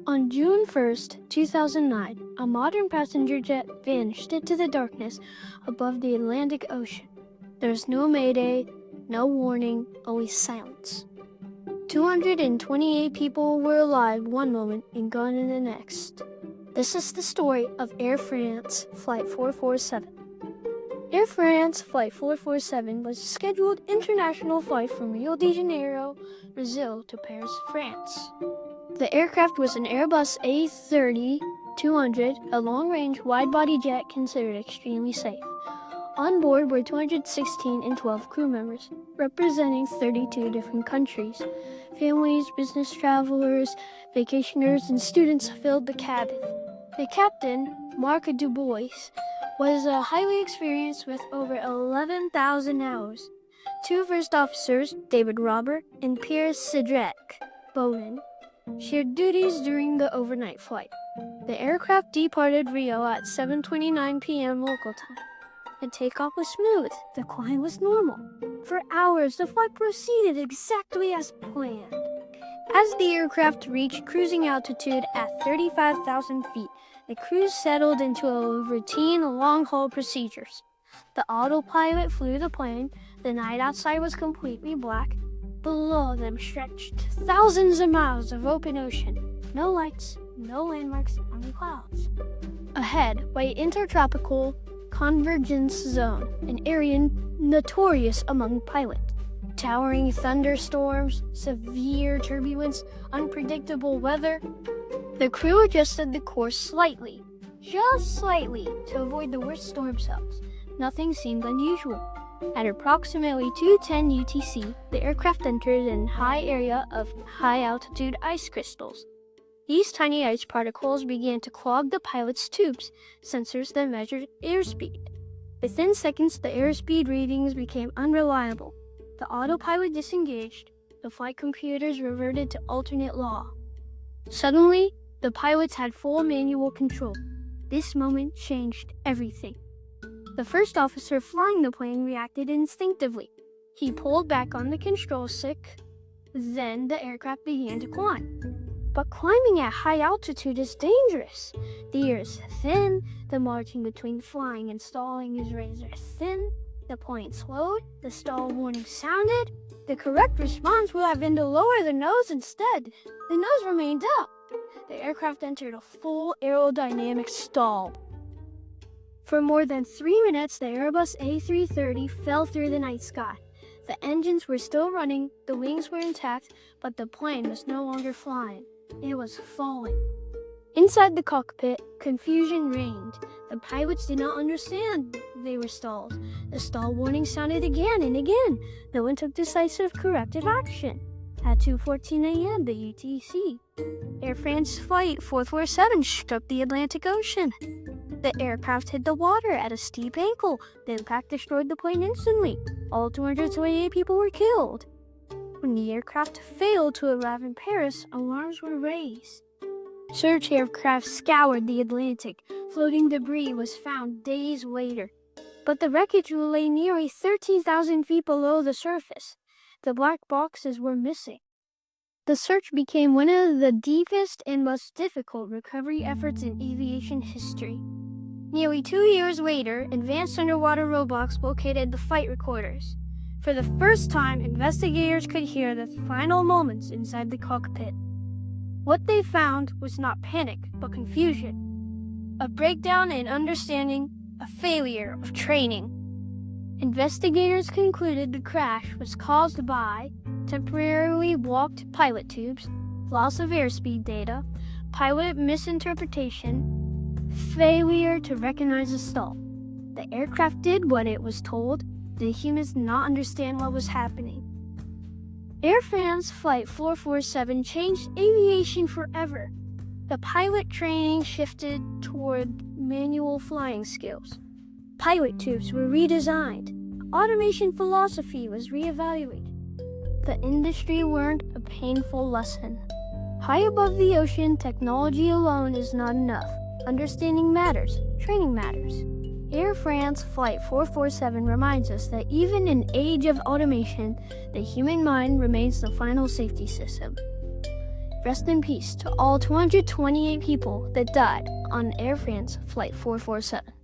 On June 1st, 2009, a modern passenger jet vanished into the darkness above the Atlantic Ocean. There was no mayday, no warning, only silence. 228 people were alive one moment and gone in the next. This is the story of Air France Flight 447. Air France Flight 447 was a scheduled international flight from Rio de Janeiro, Brazil to Paris, France. The aircraft was an Airbus A330-200, a long-range, wide-body jet considered extremely safe. On board were 216 and 12 crew members, representing 32 different countries. Families, business travelers, vacationers, and students filled the cabin. The captain, Marc Dubois, was highly experienced with over 11,000 hours. Two first officers, David Robert and Pierre Cedric Bowden, shared duties during the overnight flight. The aircraft departed Rio at 7:29 p.m. local time. The takeoff was smooth. The climb was normal. For hours, the flight proceeded exactly as planned. As the aircraft reached cruising altitude at 35,000 feet, the crew settled into a routine long-haul procedures. The autopilot flew the plane. The night outside was completely black. Below them stretched thousands of miles of open ocean. No lights, no landmarks, only clouds. Ahead lay intertropical convergence zone, an area notorious among pilots. Towering thunderstorms, severe turbulence, unpredictable weather. The crew adjusted the course slightly, just slightly, to avoid the worst storm cells. Nothing seemed unusual. At approximately 2:10 UTC, the aircraft entered an high area of high-altitude ice crystals. These tiny ice particles began to clog the pilot's tubes, sensors that measured airspeed. Within seconds, the airspeed readings became unreliable. The autopilot disengaged. The flight computers reverted to alternate law. Suddenly, the pilots had full manual control. This moment changed everything. The first officer flying the plane reacted instinctively. He pulled back on the control stick. Then the aircraft began to climb. But climbing at high altitude is dangerous. The air is thin. The margin between flying and stalling is razor thin. The plane slowed. The stall warning sounded. The correct response would have been to lower the nose instead. The nose remained up. The aircraft entered a full aerodynamic stall. For more than 3 minutes, the Airbus A330 fell through the night sky. The engines were still running, the wings were intact, but the plane was no longer flying. It was falling. Inside the cockpit, confusion reigned. The pilots did not understand they were stalled. The stall warning sounded again and again. No one took decisive corrective action. At 2:14 a.m. the UTC, Air France Flight 447 struck the Atlantic Ocean. The aircraft hit the water at a steep angle. The impact destroyed the plane instantly. All 228 people were killed. When the aircraft failed to arrive in Paris, alarms were raised. Search aircraft scoured the Atlantic. Floating debris was found days later. But the wreckage lay nearly 13,000 feet below the surface. The black boxes were missing. The search became one of the deepest and most difficult recovery efforts in aviation history. Nearly 2 years later, advanced underwater robots located the flight recorders. For the first time, investigators could hear the final moments inside the cockpit. What they found was not panic, but confusion. A breakdown in understanding, a failure of training. Investigators concluded the crash was caused by temporarily blocked pilot tubes, loss of airspeed data, pilot misinterpretation, failure to recognize a stall. The aircraft did what it was told. The humans did not understand what was happening. Air France Flight 447 changed aviation forever. The pilot training shifted toward manual flying skills. Pilot tubes were redesigned. Automation philosophy was reevaluated. The industry learned a painful lesson. High above the ocean, technology alone is not enough. Understanding matters. Training matters. Air France Flight 447 reminds us that even in an age of automation, the human mind remains the final safety system. Rest in peace to all 228 people that died on Air France Flight 447.